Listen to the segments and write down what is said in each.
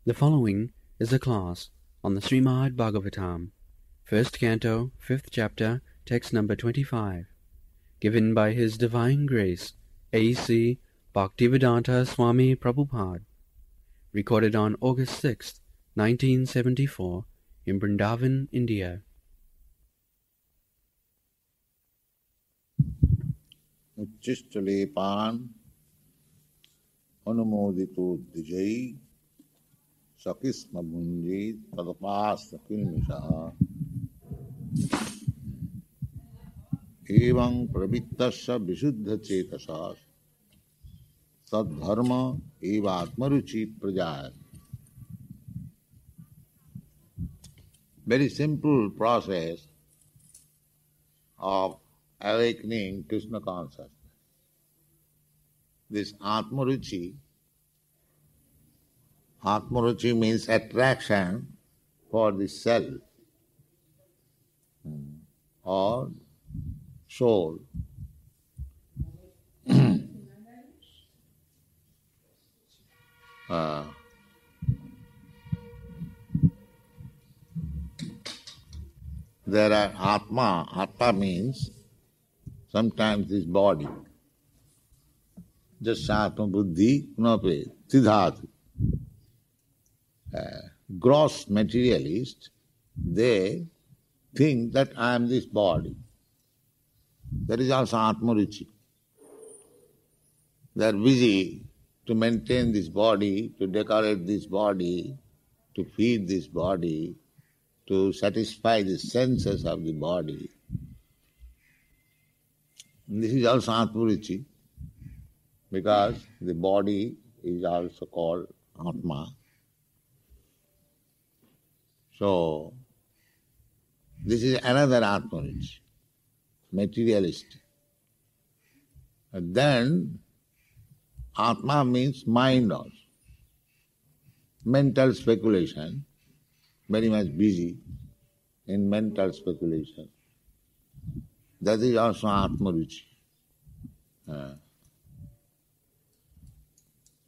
The following is a class on the Srimad Bhagavatam, first canto, fifth chapter, text number 25, given by His Divine Grace, A.C. Bhaktivedanta Swami Prabhupada, recorded on August 6, 1974, in Vrindavan, India. Uchistalepan anumodito dijai sakisma bhunjit tadapasta kilmisha evam pravittasya visuddha chetasas tadharma eva atmaruchi prajaya. Very simple process of awakening Krishna consciousness. This Atmaruchi means attraction for the self or soul. There are Atma means sometimes this body. Just Atma Buddhi Nape Siddhatu. Gross materialists, they think that I am this body. That is also Atmaruchi. They are busy to maintain this body, to decorate this body, to feed this body, to satisfy the senses of the body. This is also Atmaruchi, because the body is also called Atma. So, this is another Atmaruchi, materialist. And then, Atma means mind also. Mental speculation, very much busy in mental speculation. That is also Atmaruchi.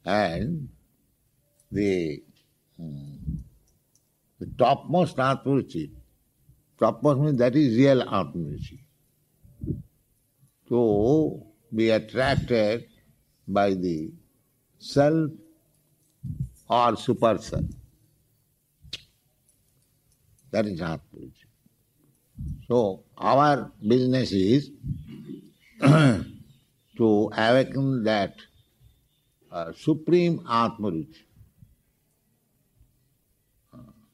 And the topmost Atmaruchi, topmost means that is real Atmaruchi. To be attracted by the self or super self. That is Atmaruchi. So, our business is to awaken that supreme Atmaruchi.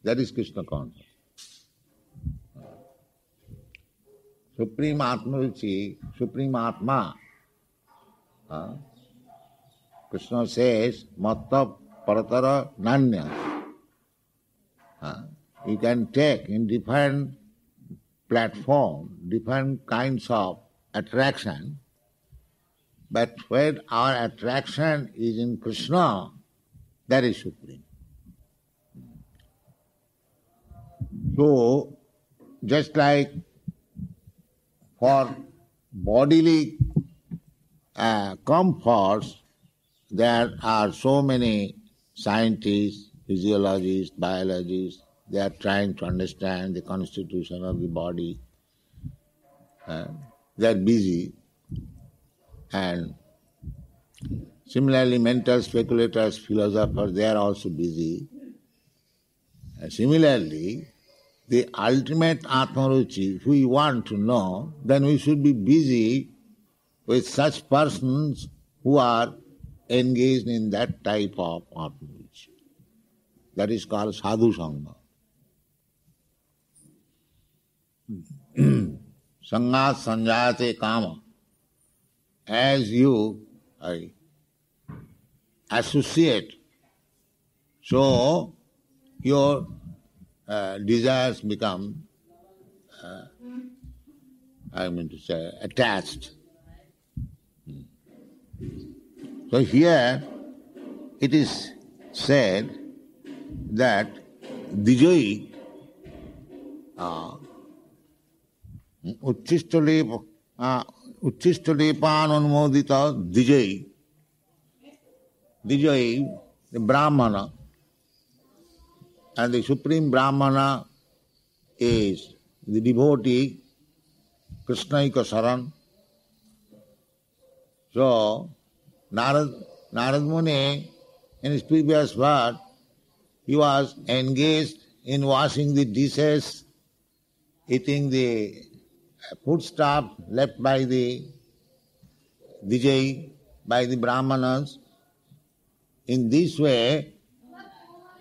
That is Krishna consciousness. Supreme Atmaruchi, Supreme Atma. Krishna says, Matta Paratara Nanya. You can take in different platforms, different kinds of attraction, but when our attraction is in Krishna, that is supreme. So, just like for bodily comforts, there are so many scientists, physiologists, biologists, they are trying to understand the constitution of the body. They are busy. And similarly, mental speculators, philosophers, they are also busy. And similarly, the ultimate Atmaruchi, if we want to know, then we should be busy with such persons who are engaged in that type of Atmaruchi. That is called Sadhu Sangha. Sangat sanjayate kama. As you associate, so your desires become, attached. So here it is said that Dijai Uchistalepan Anumodita Dijai, the Brahmana, and the Supreme Brahmana is the devotee, Krishnaika Saran. So, Narad Muni, in his previous word, he was engaged in washing the dishes, eating the foodstuff left by the Vijay, by the Brahmanas. In this way,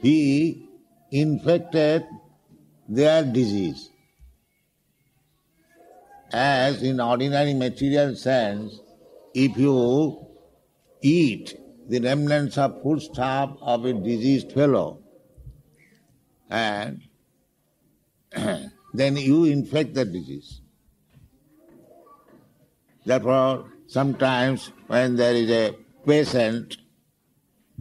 he infected their disease. As in ordinary material sense, if you eat the remnants of foodstuff of a diseased fellow, and then you infect the disease. Therefore, sometimes when there is a patient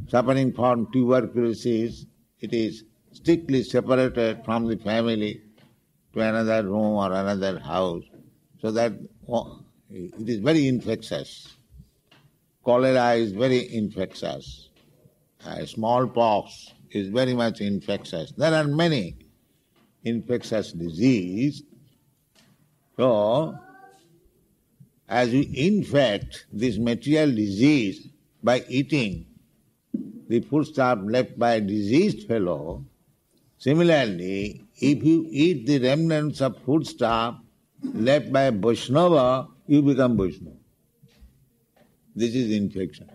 suffering from tuberculosis, it is strictly separated from the family to another room or another house, so that it is very infectious. Cholera is very infectious. Smallpox is very much infectious. There are many infectious diseases. So, as you infect this material disease by eating the foodstuff left by a diseased fellow, similarly, if you eat the remnants of foodstuff left by a Vaishnava, you become Vaishnava. This is infection.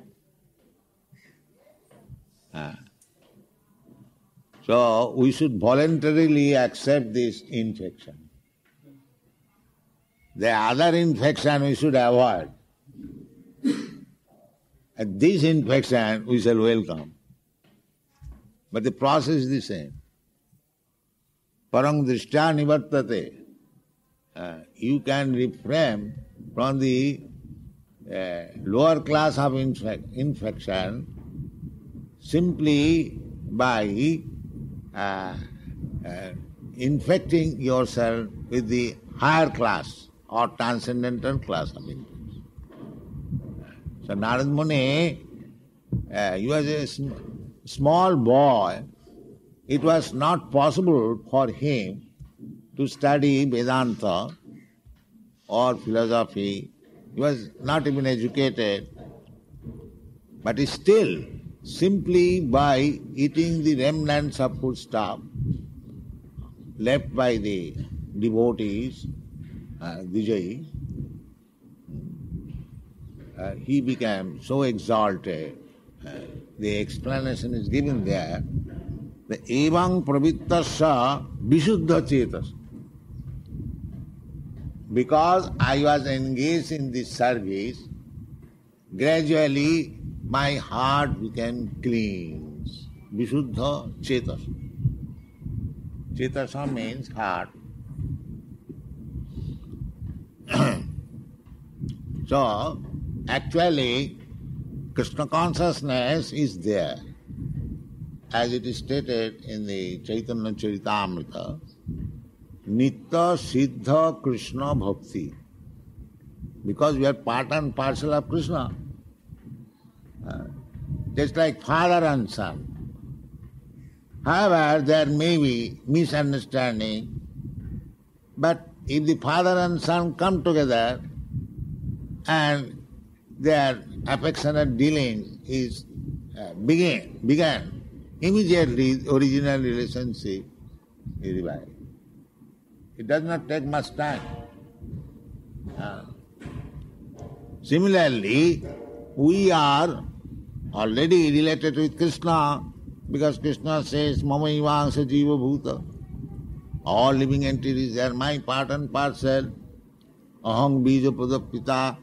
So we should voluntarily accept this infection. The other infection we should avoid. And this infection we shall welcome. But the process is the same. Parang drishtya nivartate. You can refrain from the lower class of infection simply by infecting yourself with the higher class or transcendental class of infection. So Narad Muni, he was a small boy. It was not possible for him to study Vedanta or philosophy. He was not even educated. But still, simply by eating the remnants of foodstuff left by the devotees, Vijay, he became so exalted. The explanation is given there. The evang pravittasya vishuddha chetas. Because I was engaged in this service, gradually my heart became clean. Vishuddha chetas. Chetasa means heart. So, actually, Krishna consciousness is there. As it is stated in the Chaitanya Charitamrita, Nitya Siddha Krishna Bhakti. Because we are part and parcel of Krishna. Just like father and son. However, there may be misunderstanding, but if the father and son come together and their affectionate dealing is began, immediately the original relationship is revived. It does not take much time. Similarly, we are already related with Krishna because Krishna says, Mama Ivangsa Jiva Bhuta. All living entities are my part and parcel. Aham Bija Pradapita.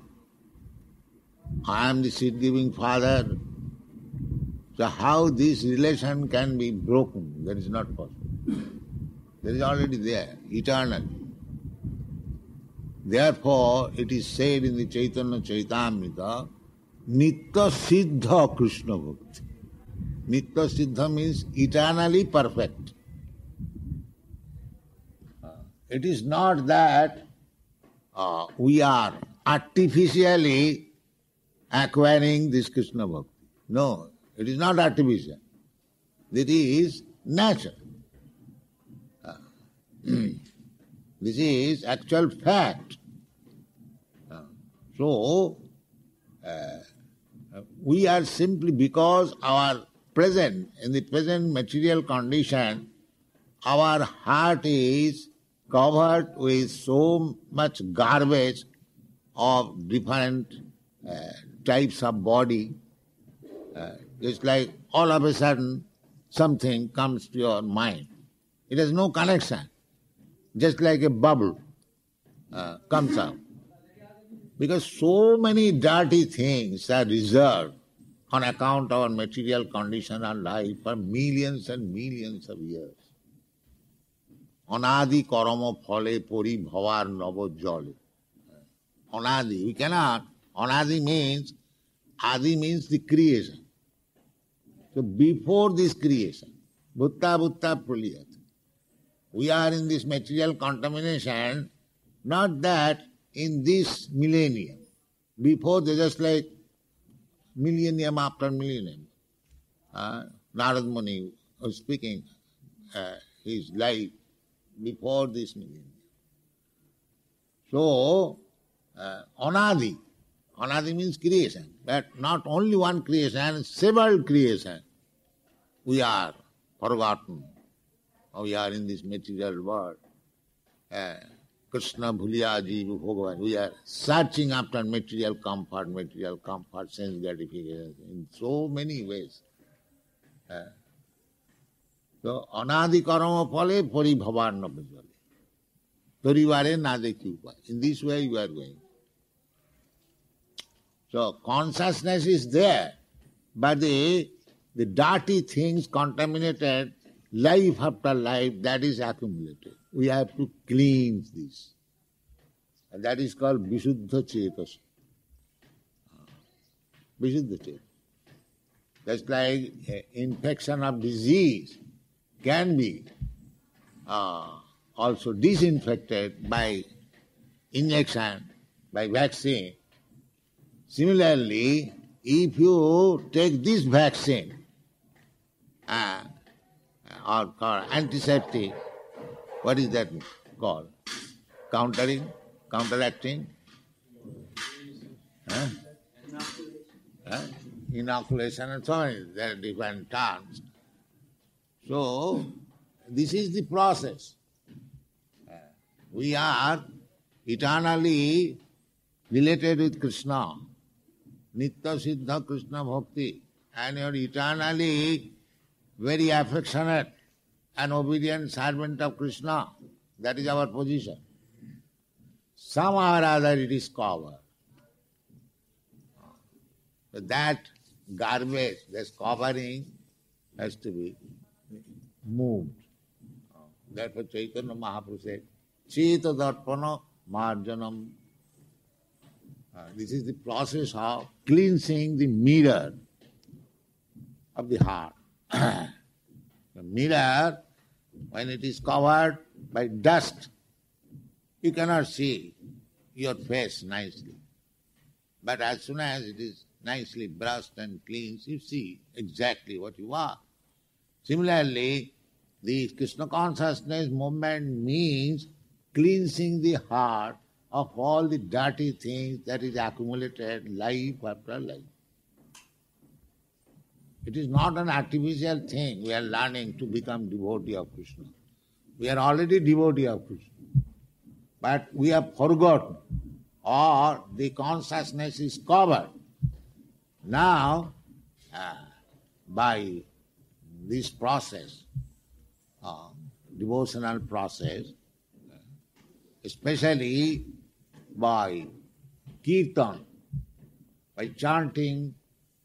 I am the seed-giving father. So how this relation can be broken? That is not possible. That is already there, eternal. Therefore, it is said in the Chaitanya Charitamrita, Nitya Siddha Krishna Bhakti. Nitya Siddha means eternally perfect. It is not that we are artificially acquiring this Krishna Bhakti. No, it is not artificial. It is natural. This is actual fact. So, we are simply because in the present material condition, our heart is covered with so much garbage of different types of body. It's like all of a sudden something comes to your mind. It has no connection. Just like a bubble comes out. Because so many dirty things are reserved on account of our material condition and life for millions and millions of years. Anadi karama phale pori bhavar nava jale. Anadi, we cannot. Anadi means, Adi means the creation. So before this creation, bhutta bhutta praliyat, we are in this material contamination, not that in this millennium. Before, they just like millennium after millennium. Narad Muni was speaking his life before this millennium. So, Anadi. Anadi means creation. But not only one creation, several creation. We are forgotten. We are in this material world. Krishna Bhuliya Jiva Bhagavan. We are searching after material comfort, sense gratification in so many ways. So, Anadi karama phale pari bhavar na bhajale. Parivare na dekhi upai. In this way you are going. So, consciousness is there, but the dirty things contaminated life after life, that is accumulated. We have to cleanse this. And that is called Visuddha Chetas. Visuddha Chetas. Just like infection of disease can be also disinfected by injection, by vaccine. Similarly, if you take this vaccine or called antiseptic, what is that called? Counteracting? Inoculation and so on. There are different terms. So, this is the process. We are eternally related with Krishna. Nitya Siddha Krishna Bhakti. And you are eternally very affectionate and obedient servant of Krishna. That is our position. Somehow or other it is covered. So that garbage, that covering has to be moved. Therefore Chaitanya Mahaprabhu said, Cheta Darpana Marjanam. This is the process of cleansing the mirror of the heart. The mirror, when it is covered by dust, you cannot see your face nicely. But as soon as it is nicely brushed and cleansed, you see exactly what you are. Similarly, the Krishna consciousness movement means cleansing the heart of all the dirty things that is accumulated life after life. It is not an artificial thing. We are learning to become devotee of Krishna. We are already devotee of Krishna. But we have forgotten, or the consciousness is covered. Now, by this process, devotional process, especially by kirtan, by chanting,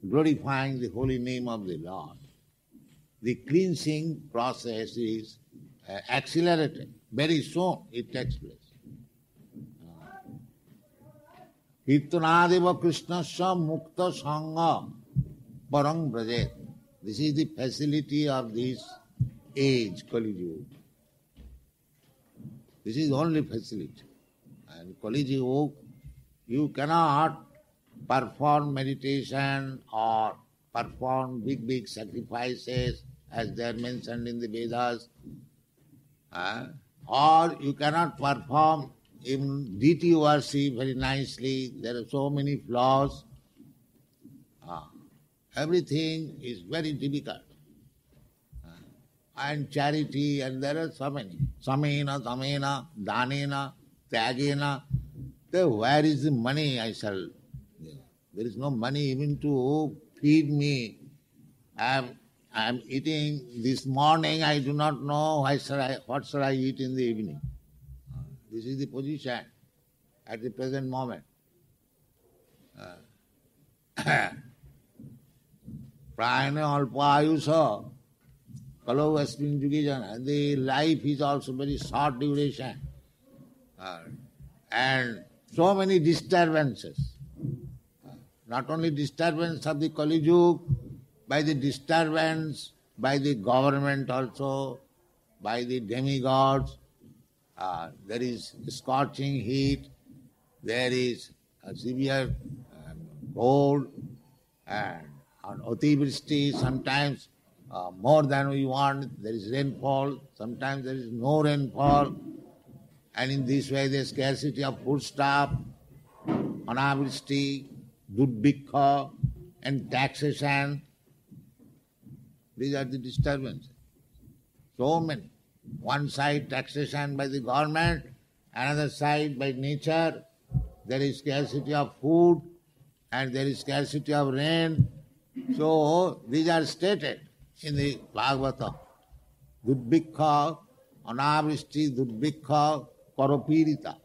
glorifying the holy name of the Lord, the cleansing process is accelerated. Very soon it takes place. Kirtanadeva Krishnasya Mukta Sangha Parang Brajet. This is the facility of this age, Kali Yuga. This is the only facility. And Kali Yuga, you cannot perform meditation or perform big sacrifices as they are mentioned in the Vedas, or you cannot perform in deity worship very nicely. There are so many flaws. Everything is very difficult. And charity, and there are so many. Samena, tamena, danena, tyagena. Where is the money I shall give? There is no money even to feed me. I am eating this morning, I do not know what shall I eat in the evening. This is the position at the present moment. Prayana alpa ayusha, kalau asmin jugi jana. The life is also very short duration. And so many disturbances. Not only disturbance of the Kali Yuga, by the disturbance by the government also, by the demigods. There is scorching heat, there is a severe cold, and on Otivrishti, sometimes more than we want, there is rainfall, sometimes there is no rainfall, and in this way there is scarcity of foodstuff, Anavrishti, Durbhikha, and taxation. These are the disturbances. So many. One side taxation by the government, another side by nature. There is scarcity of food and there is scarcity of rain. So these are stated in the Bhagavata. Durbhikha, Anavrishti, Durbhikha, Paropirita.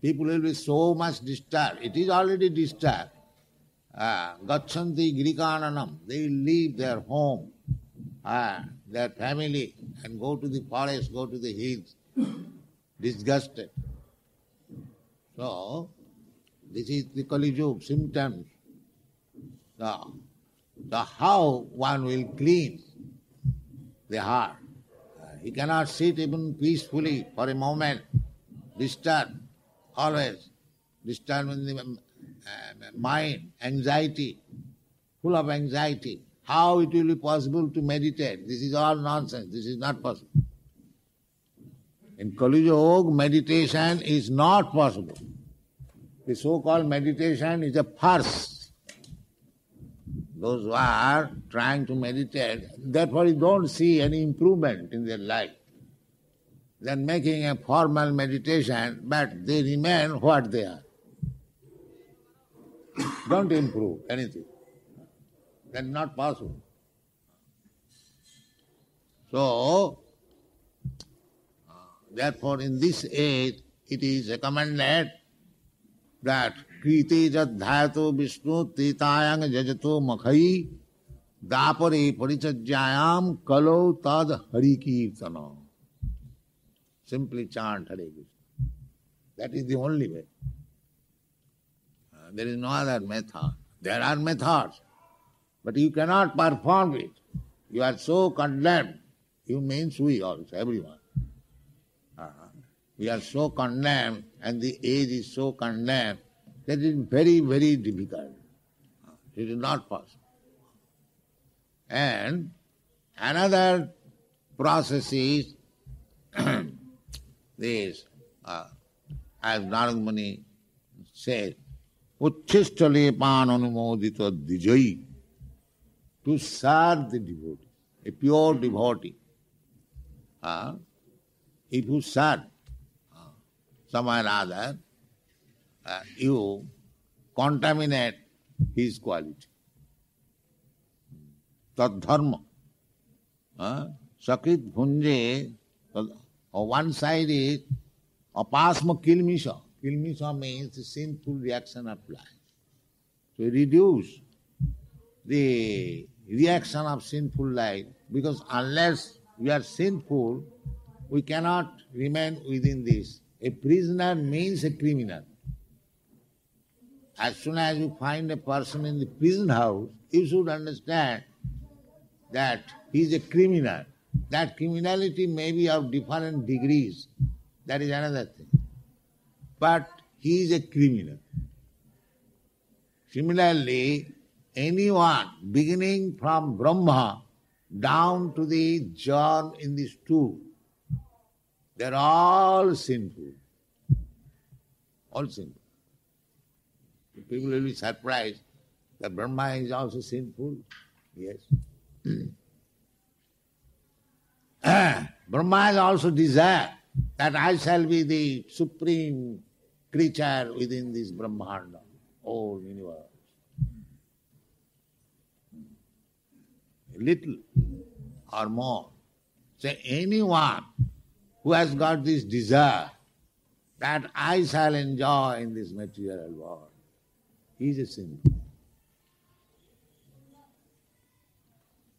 People will be so much disturbed. It is already disturbed. Gachanti Girikananam. They will leave their home, their family, and go to the forest, go to the hills, disgusted. So, this is the Kali Yuga symptoms. So how one will clean the heart? He cannot sit even peacefully for a moment, disturbed, always disturbed in the mind, anxiety, full of anxiety. How it will be possible to meditate? This is all nonsense. This is not possible. In Kali Yuga, meditation is not possible. The so-called meditation is a farce. Those who are trying to meditate, therefore you don't see any improvement in their life. They are making a formal meditation, but they remain what they are. Don't improve anything. That's not possible. So, therefore in this age, it is recommended that Kriti Jadhayato Vishnu Titayang Jajato Makhai Dapare Parichajyayam Kalo Tad Hari Kirtana. Simply chant Hare Krishna. That is the only way. There is no other method. There are methods, but you cannot perform it. You are so condemned. You means we also, everyone. We are so condemned, and the age is so condemned, that it is very, very difficult. It is not possible. And another process is this, as Narad Muni said, Uchchistalepan anumodita dijai, to serve the devotee, a pure devotee. If you serve someone other, you contaminate his quality. Tad dharma. Sakrit bhunje, one side is apasma kilmisha. Kilmisha means the sinful reaction of life. So reduce the reaction of sinful life, because unless we are sinful, we cannot remain within this. A prisoner means a criminal. As soon as you find a person in the prison house, you should understand that he is a criminal. That criminality may be of different degrees. That is another thing. But he is a criminal. Similarly, anyone beginning from Brahma down to the germ in the stool, they're all sinful. All sinful. People will be surprised that Brahma is also sinful. Yes. Brahma has also desire that I shall be the supreme creature within this Brahmanda, whole universe. Little or more. So anyone who has got this desire that I shall enjoy in this material world, he is a sinful.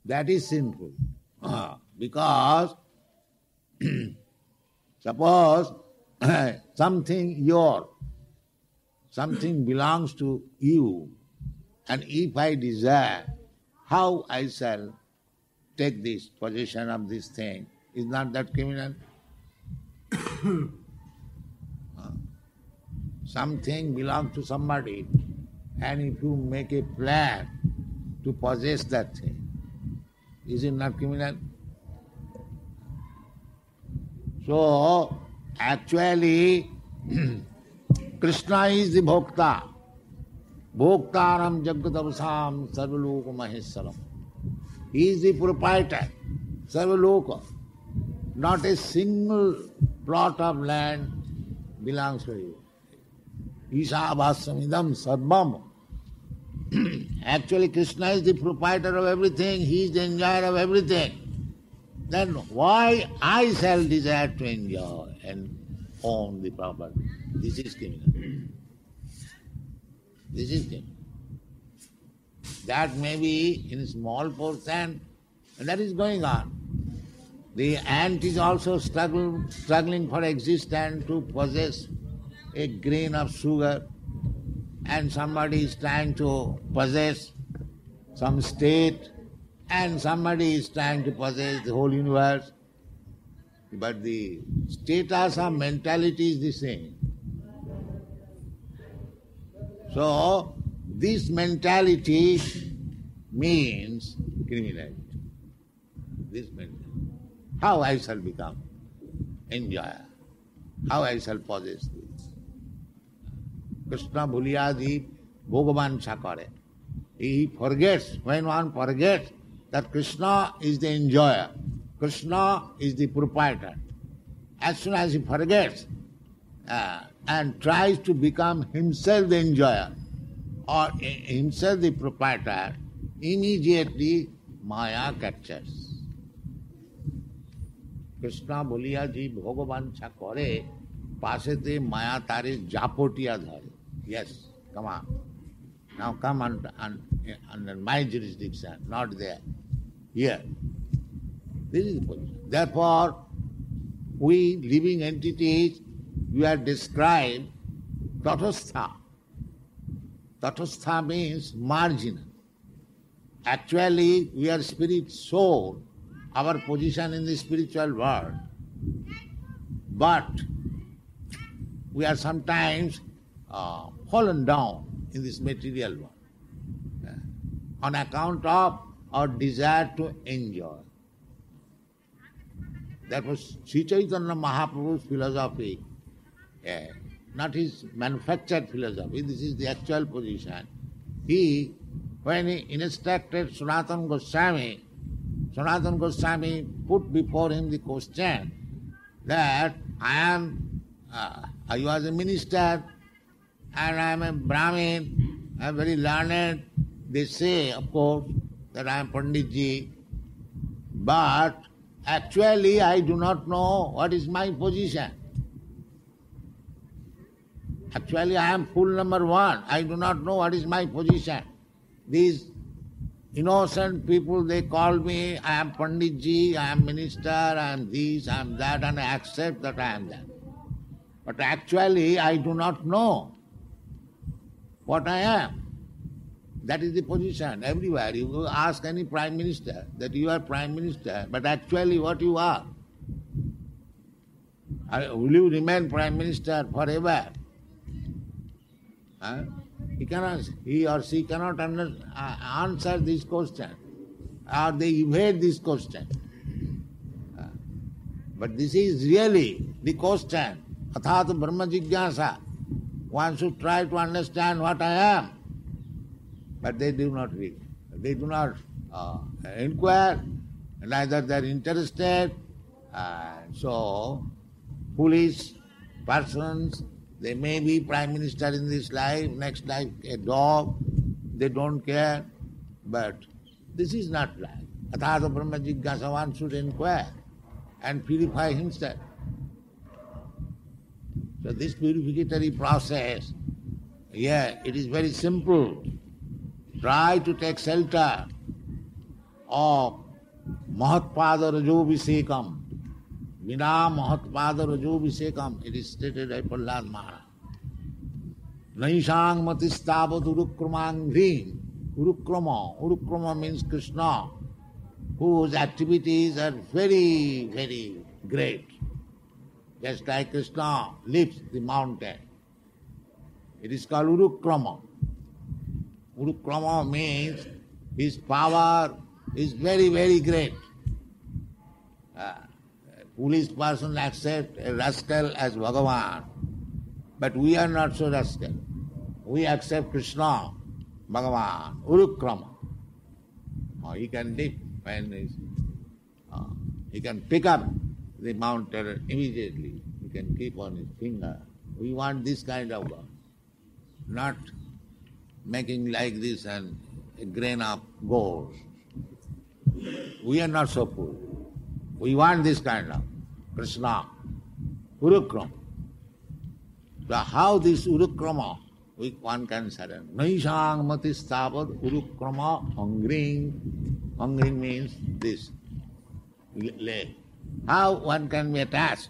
That is sinful. Because suppose something belongs to you, and if I desire how I shall take this possession of this thing, is not that criminal? Something belongs to somebody, and if you make a plan to possess that thing, is it not criminal? So, actually, Krishna is the Bhokta. Bhoktaram Jagatavasam Sarvaloka Maheswaram. He is the proprietor, Sarvaloka. Not a single plot of land belongs to you. Isha Bhasamidam Sarvam. Actually, Krishna is the proprietor of everything. He is the enjoyer of everything. Then why I shall desire to enjoy and own the property? This is criminal. This is criminal. That may be in a small portion, and that is going on. The ant is also struggling for existence to possess a grain of sugar, and somebody is trying to possess some state, and somebody is trying to possess the whole universe. But the status of mentality is the same. So, this mentality means criminality. This mentality. How I shall become enjoyer? How I shall possess this? Krishna bhuliyadi bhagavan sakare. He forgets, when one forgets that Krishna is the enjoyer, Krishna is the proprietor. As soon as he forgets and tries to become himself the enjoyer or himself the proprietor, immediately Maya captures. Krishna boliya ji bhagavan sakare, pasete Maya tare japotiya dhare. Yes, come on. Now come under my jurisdiction, not there. Here. This is the position. Therefore, we living entities, we are described tatastha. Tatastha means marginal. Actually, we are spirit soul, our position in the spiritual world. But we are sometimes fallen down in this material world on account of our desire to enjoy. That was Sri Chaitanya Mahaprabhu's philosophy, not his manufactured philosophy. This is the actual position. When he instructed Sanatana Goswami put before him the question that I was a minister and I am a Brahmin, I am very learned. They say, of course, that I am Panditji, but actually I do not know what is my position. Actually I am fool number one. I do not know what is my position. These innocent people, they call me, I am Panditji, I am minister, I am this, I am that, and I accept that I am that. But actually I do not know what I am. That is the position everywhere. You ask any prime minister that you are prime minister, but actually what you are? Will you remain prime minister forever? He or she cannot answer this question. or they evade this question. But this is really the question. Athata Brahma Jigyasa. One should try to understand what I am. But they do not read. They do not inquire, neither they are interested. So, foolish persons, they may be prime minister in this life, next life a dog, they don't care. But this is not life. Athata Brahma Jigyasa, one should inquire and purify himself. So this purificatory process, it is very simple. Try to take shelter of Mahatpada Rajobhisekam. Vina Mahatpada Rajobhisekam, it is stated by Prahlad Maharaj. Naishang Matistavat Urukramangrim. Urukrama means Krishna, whose activities are very, very great. Just like Krishna lifts the mountain. It is called Urukrama. Urukrama means his power is very, very great. A foolish person accepts a rascal as Bhagavan. But we are not so rascal. We accept Krishna, Bhagavan, Urukrama. He can lift when he can pick up the mountain immediately. He can keep on his finger. We want this kind of God. Not making like this and a grain of gold. We are not so poor. We want this kind of Krishna, Urukrama. So how this Urukrama one can surrender? Naishang Matistavat Urukrama Hungring. Hungring means this leg. How one can be attached?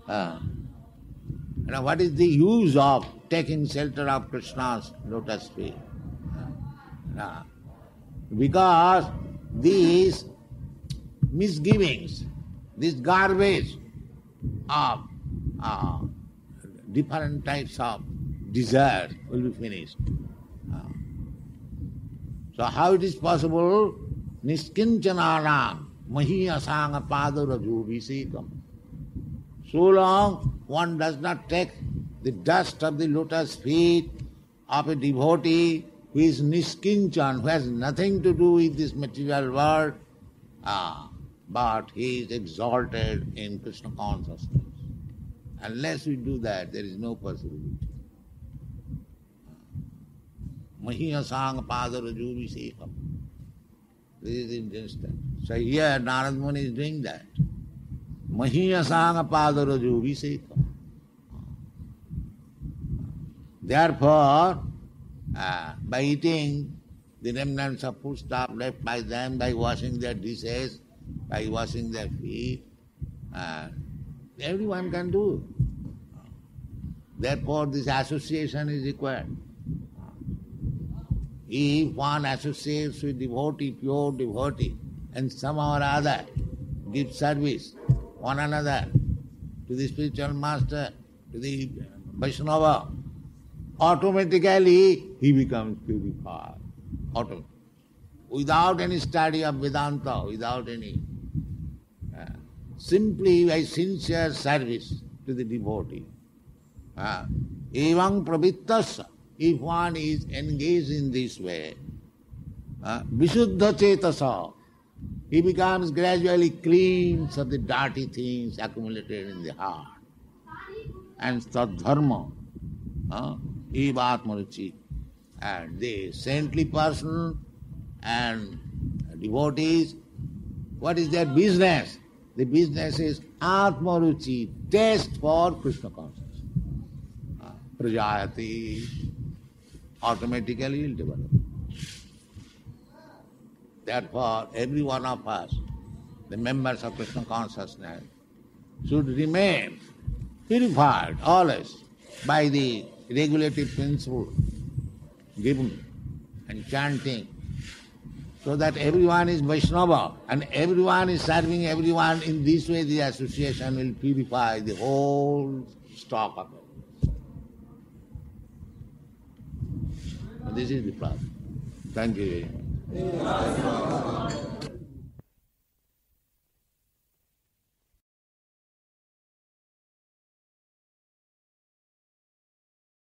What is the use of taking shelter of Krishna's lotus feet? Because these misgivings, this garbage of different types of desire will be finished. So how it is possible? Niskinchananam mahi asanga pada rajobhisekam. So long one does not take the dust of the lotus feet of a devotee who is niskinchan, who has nothing to do with this material world, but he is exalted in Krishna consciousness. Unless we do that, there is no possibility. Mahiyasang pada rajobhisekam. This is interesting. So here Narad Muni is doing that. Mahiyasang pada rajobhisekam. Therefore, by eating the remnants of food stuff left by them, by washing their dishes, by washing their feet, everyone can do. Therefore, this association is required. If one associates with devotee, pure devotee, and somehow or other gives service one another to the spiritual master, to the Vaishnava, automatically he becomes purified. Automatically. Without any study of Vedanta, without any, simply by sincere service to the devotee. Evang pravittasya. If one is engaged in this way, Vishuddha Cetasa, he becomes gradually clean of the dirty things accumulated in the heart. And Sadharma, Evatmaruchi, and the saintly person and devotees, what is their business? The business is Atmaruchi, taste for Krishna consciousness. Prajayati, automatically will develop. Therefore, every one of us, the members of Krishna consciousness, should remain purified always by the regulative principle given and chanting, so that everyone is Vaishnava and everyone is serving everyone. In this way the association will purify the whole stock of it. This is the problem. Thank you very much.